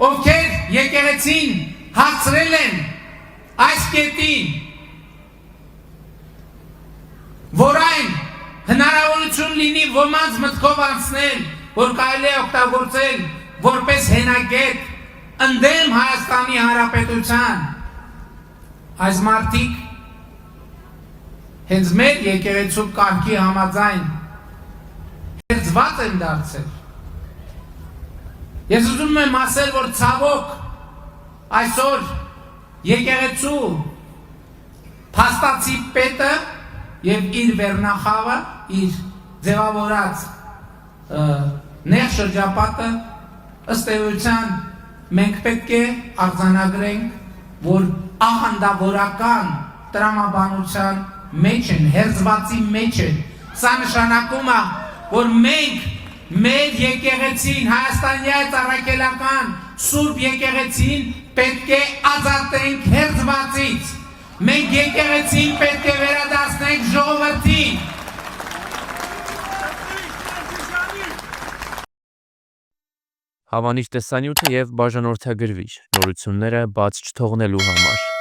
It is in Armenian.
ովքեր եկեղեցին հացրել են այս կետին, որ այն հնարավորություն լինի ոմանց մտքով անցնել, որ կարելի է օգտագործել որպես հենակետ ընդդեմ Հայաստանի Հանրապետության, այս մարդիկ հենց մեր եկեղեցու կարգի համաձայն հերձված են դարձել։ Ես ուզում եմ ասել, որ ցավոք այսօր եկեղեցու փաստացի պետը եւ իր վերնախավը, իր ձևավորած նեղ շրջապատը ըստ էության մենք պետք է արձանագրենք, որ աղանդավորական տրամաբանության մեջ են, հերձվածի մեջ են։ Սա նշանակում է, որ մենք մեր եկեղեցին, Հայաստանյան առաքելական Սուրբ եկեղեցին պետք է ազատենք հերձվածից։ Մենք եկեղեցին պետք է վերադարձնենք ժողովրդին։ Հավանիր տեսանյութը եւ բաժանորդագրվիր նորությունները բաց չթողնելու համար։